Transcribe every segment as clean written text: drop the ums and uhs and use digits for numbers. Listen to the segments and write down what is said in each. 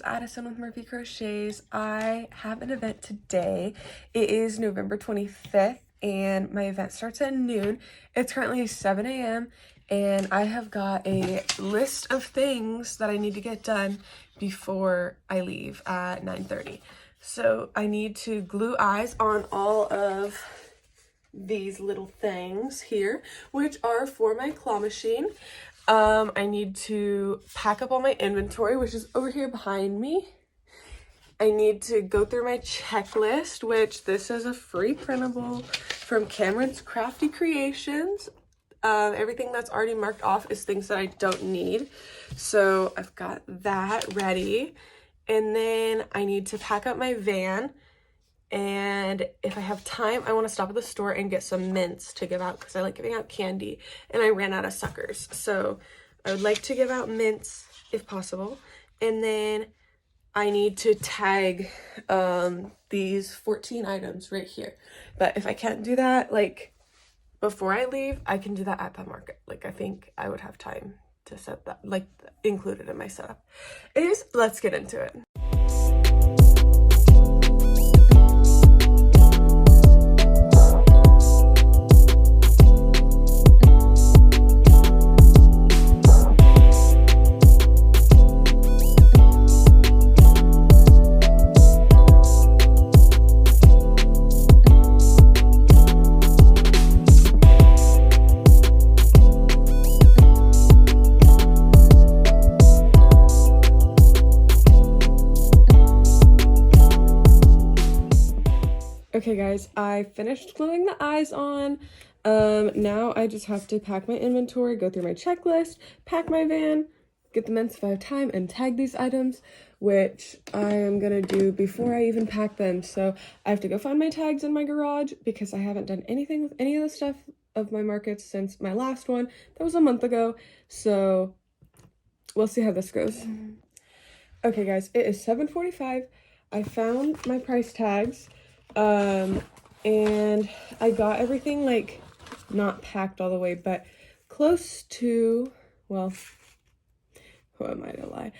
Addison with Murphy Crochets. I have an event today. It is November 25th and my event starts at noon. It's currently 7 a.m. and I have got a list of things that I need to get done before I leave at 9:30. So I need to glue eyes on all of these little things here, which are for my claw machine. I need to pack up all my inventory, which is over here behind me. I need to go through my checklist, which this is a free printable from Cameron's Crafty Creations. Everything that's already marked off is things that I don't need. So I've got that ready. And then I need to pack up my van. And if I have time, I want to stop at the store and get some mints to give out because I like giving out candy and I ran out of suckers. So I would like to give out mints if possible. And then I need to tag these 14 items right here. But if I can't do that, like before I leave, I can do that at the market. Like I think I would have time to set that, like include it in my setup. Anyways, let's get into it. Okay guys, I finished gluing the eyes on. Now I just have to pack my inventory, go through my checklist, pack my van, get the mints if I have time, and tag these items, which I am gonna do before I even pack them. So I have to go find my tags in my garage because I haven't done anything with any of the stuff of my markets since my last one. That was a month ago, so we'll see how this goes. Okay guys, it is 7:45. I found my price tags. And I got everything like not packed all the way, but close to, well, who am I to lie?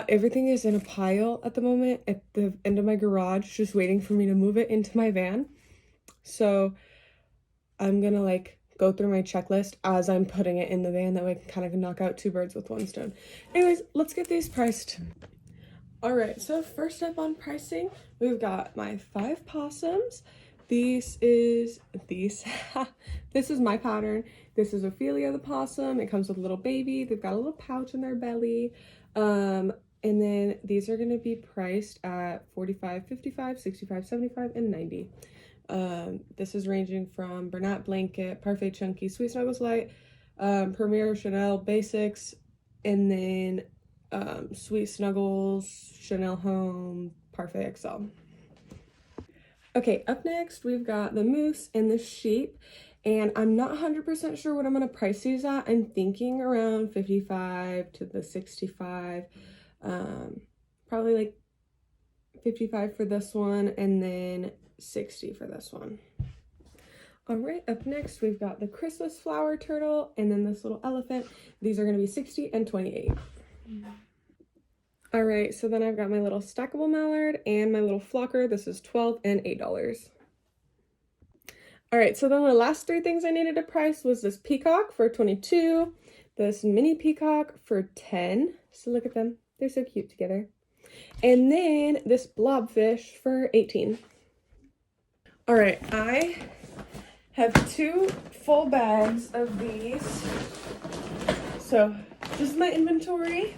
Everything is in a pile at the moment at the end of my garage, just waiting for me to move it into my van. So I'm gonna like go through my checklist as I'm putting it in the van. That way I can kind of knock out two birds with one stone. Anyways, let's get these priced. All right, so first up on pricing, we've got my 5 possums. This is my pattern. This is Ophelia the possum. It comes with a little baby. They've got a little pouch in their belly. And then these are going to be priced at $45, $55, $65, $75, and $90. This is ranging from Bernat Blanket, Parfait Chunky, Sweet Snuggles Light, Premier Chanel Basics, and then Sweet Snuggles, Chanel Home, Parfait XL. Okay, up next we've got the moose and the sheep, and I'm not 100% sure what I'm going to price these at. I'm thinking around 55 to the 65, probably like 55 for this one and then 60 for this one. All right, up next we've got the Christmas flower turtle and then this little elephant. These are going to be 60 and 28. All right, so then I've got my little stackable mallard and my little flocker. This is $12 and $8. All right, so then the last 3 things I needed to price was this peacock for $22, this mini peacock for $10. So look at them, they're so cute together. And then this blobfish for $18. All right, I have 2 full bags of these. So this is my inventory.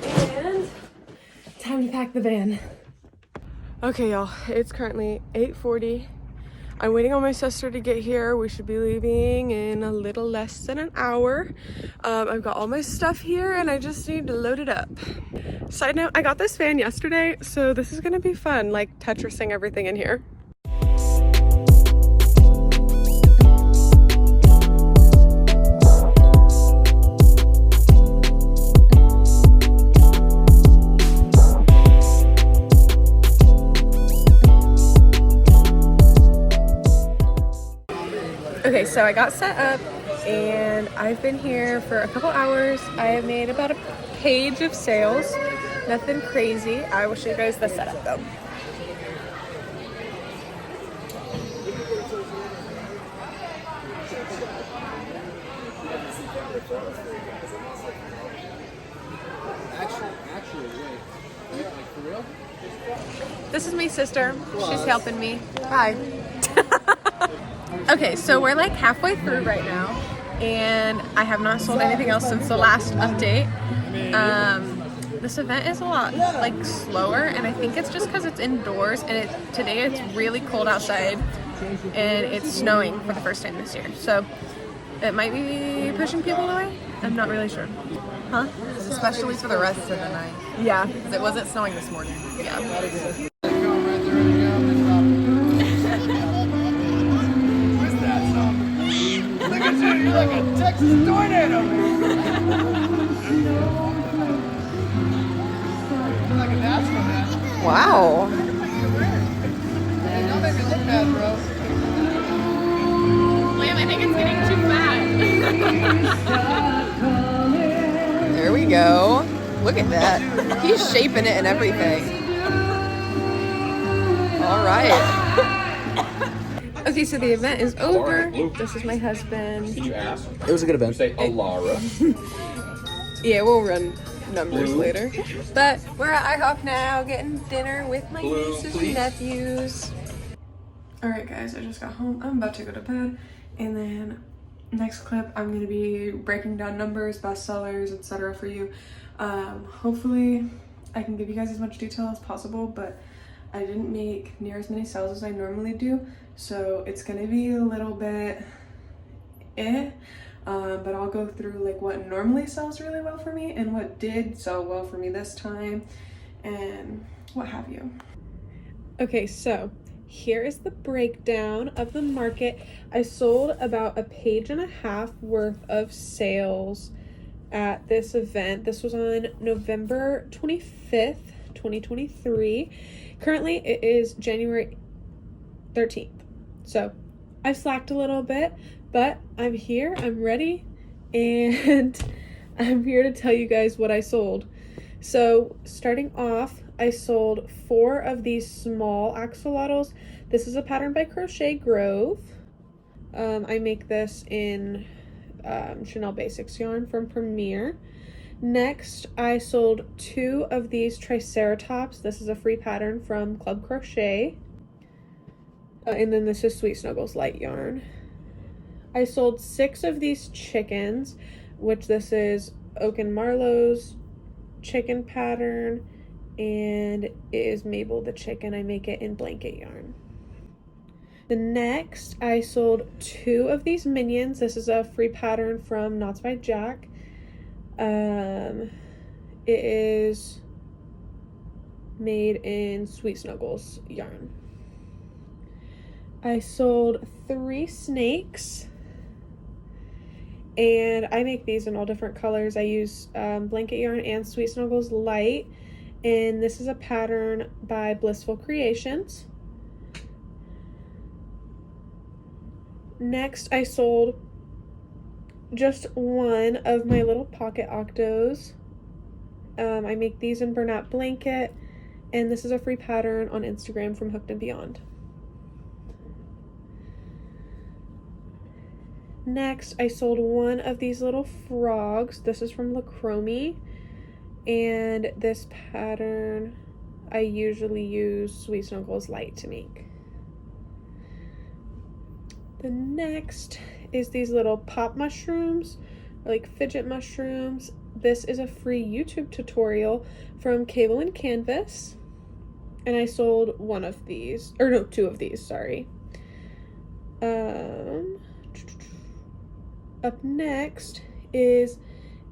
And time to pack the van. Okay, y'all, it's currently 8:40. I'm waiting on my sister to get here. We should be leaving in a little less than an hour. I've got all my stuff here and I just need to load it up. Side note, I got this van yesterday, so this is gonna be fun, like Tetrising everything in here. Okay, so I got set up and I've been here for a couple hours. I have made about a page of sales. Nothing crazy. I will show you guys the setup though. Actually, wait, like for real? This is my sister. She's helping me. Hi. Okay, so we're like halfway through right now, and I have not sold anything else since the last update. This event is a lot like slower, and I think it's just because it's indoors, and today it's really cold outside, and it's snowing for the first time this year. So it might be pushing people away. I'm not really sure. Huh? Especially for the rest of the night. Yeah. Because it wasn't snowing this morning. Yeah. Look at you, you're like a Texas tornado, man. You're like a natural, man. Wow. Man, don't make me look bad, bro. Liam, I think it's getting too fat. There we go. Look at that. He's shaping it and everything. All right. Okay, so the event is over. This is my husband. It was a good event. Say Alara. Yeah, we'll run numbers later. But we're at IHOP now, getting dinner with my nieces and nephews. Alright guys, I just got home. I'm about to go to bed. And then next clip, I'm going to be breaking down numbers, bestsellers, etc. for you. Hopefully, I can give you guys as much detail as possible, but I didn't make near as many sales as I normally do. So it's going to be a little bit but I'll go through like what normally sells really well for me and what did sell well for me this time and what have you. Okay, so here is the breakdown of the market. I sold about a page and a half worth of sales at this event. This was on November 25th, 2023. Currently it is January 13th. So I slacked a little bit, but I'm here, I'm ready, and I'm here to tell you guys what I sold. So starting off, I sold 4 of these small axolotls. This is a pattern by Crochet Grove. I make this in Chanel Basics yarn from Premier. Next, I sold 2 of these Triceratops. This is a free pattern from Club Crochet. And then this is Sweet Snuggles light yarn. I sold 6 of these chickens, which this is Oak and Marlowe's chicken pattern, and it is Mabel the chicken. I make it in blanket yarn. The next, I sold 2 of these Minions. This is a free pattern from Knots by Jack. It is made in Sweet Snuggles yarn. I sold 3 snakes, and I make these in all different colors. I use blanket yarn and Sweet Snuggles light, and this is a pattern by Blissful Creations. Next, I sold just 1 of my little pocket octos. I make these in Bernat blanket, and this is a free pattern on Instagram from Hooked and Beyond. Next, I sold 1 of these little frogs. This is from Lacromi, and this pattern I usually use Sweet Snuggles light to make. The next is these little pop mushrooms, or like fidget mushrooms. This is a free YouTube tutorial from Cable and Canvas, and I sold 1 of these, or no, 2 of these, sorry. Up next is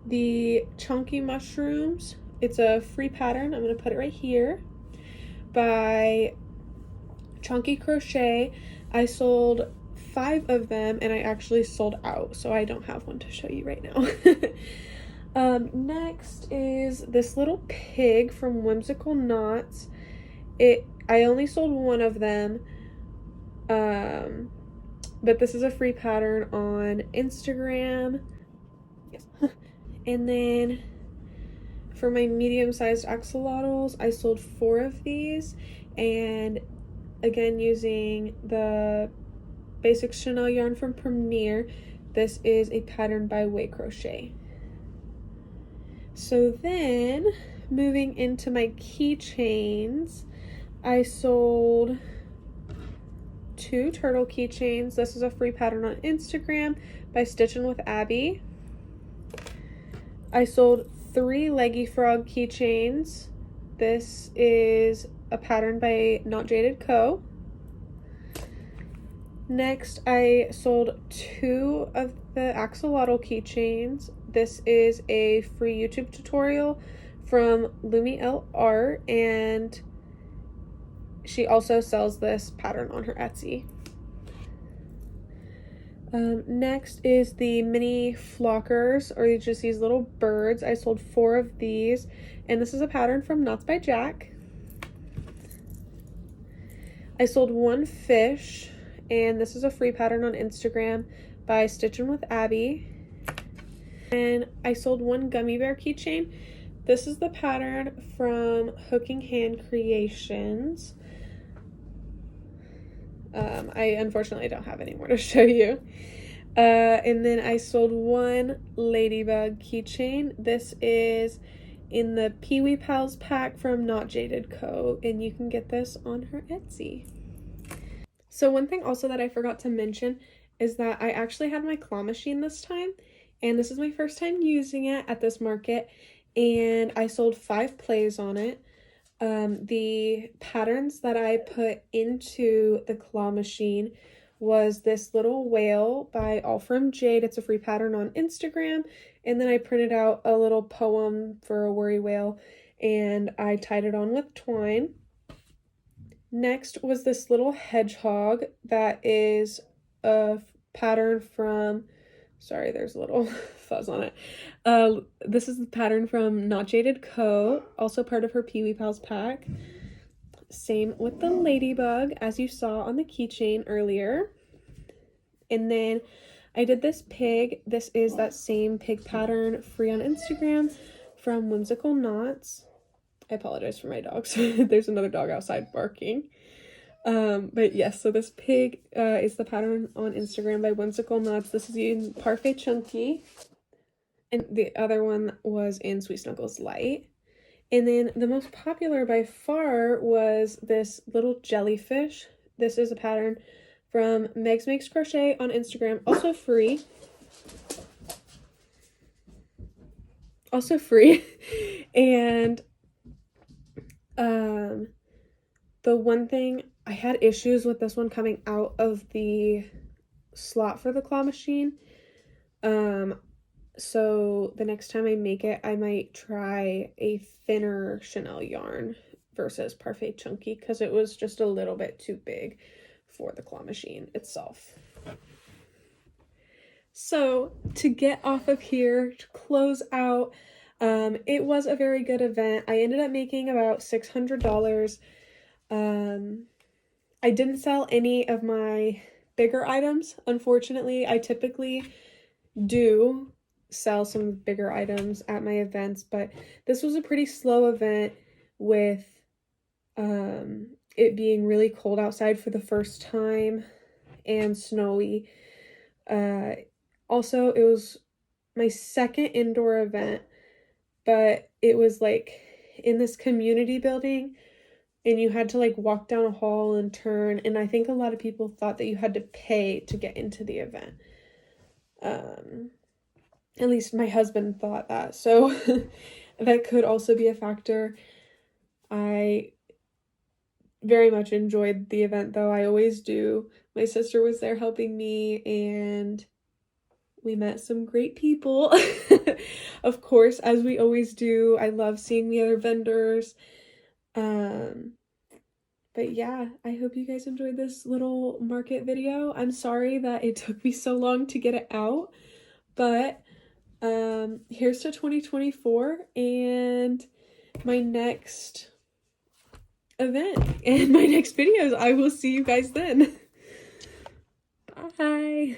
the Chonky mushrooms. It's a free pattern. I'm going to put it right here by Chonky Crochet. I sold 5 of them, and I actually sold out, so I don't have one to show you right now. Next is this little pig from Whimsical Knots. I only sold 1 of them, but this is a free pattern on Instagram. Yes. And then for my medium-sized axolotls, I sold 4 of these, and again using the basic Chanel yarn from Premier. This is a pattern by Way Crochet. So then, moving into my keychains, I sold 2 turtle keychains. This is a free pattern on Instagram by Stitchin' with Abby. I sold 3 leggy frog keychains. This is a pattern by Not Jaded Co. Next, I sold 2 of the Axolotl keychains. This is a free YouTube tutorial from Lumi L Art, and she also sells this pattern on her Etsy. Next is the mini flockers, or just these little birds. I sold 4 of these, and this is a pattern from Knots by Jack. I sold 1 fish, and this is a free pattern on Instagram by Stitchin' with Abby. And I sold 1 gummy bear keychain. This is the pattern from Hooking Hand Creations. I unfortunately don't have any more to show you. And then I sold 1 Ladybug keychain. This is in the Pee Wee Pals pack from Not Jaded Co. And you can get this on her Etsy. So one thing also that I forgot to mention is that I actually had my claw machine this time. And this is my first time using it at this market. And I sold 5 plays on it. The patterns that I put into the claw machine was this little whale by All From Jade. It's a free pattern on Instagram. And then I printed out a little poem for a worry whale, and I tied it on with twine. Next was this little hedgehog that is a pattern from, sorry, there's a little fuzz on it. This is the pattern from Not Jaded Co., also part of her Pee Wee Pals pack. Same with the ladybug, as you saw on the keychain earlier. And then I did this pig. This is that same pig pattern, free on Instagram, from Whimsical Knots. I apologize for my dogs. There's another dog outside barking. But yes, so this pig is the pattern on Instagram by Whimsical Knots. This is in Parfait Chunky. And the other one was in Sweet Snuggles Light. And then the most popular by far was this little jellyfish. This is a pattern from Megs Makes Crochet on Instagram, also free. And the one thing, I had issues with this one coming out of the slot for the claw machine. So the next time I make it, I might try a thinner Chanel yarn versus Parfait Chunky, because it was just a little bit too big for the claw machine itself. So to get off of here, to close out, it was a very good event. I ended up making about $600. I didn't sell any of my bigger items, unfortunately. I typically do sell some bigger items at my events, but this was a pretty slow event with it being really cold outside for the first time and snowy. Also, it was my second indoor event, but it was like in this community building, and you had to like walk down a hall and turn, and I think a lot of people thought that you had to pay to get into the event. At least my husband thought that, so that could also be a factor. I very much enjoyed the event, though. I always do. My sister was there helping me, and we met some great people. Of course, as we always do. I love seeing the other vendors. But yeah, I hope you guys enjoyed this little market video. I'm sorry that it took me so long to get it out, but here's to 2024 and my next event and my next videos. I will see you guys then. Bye.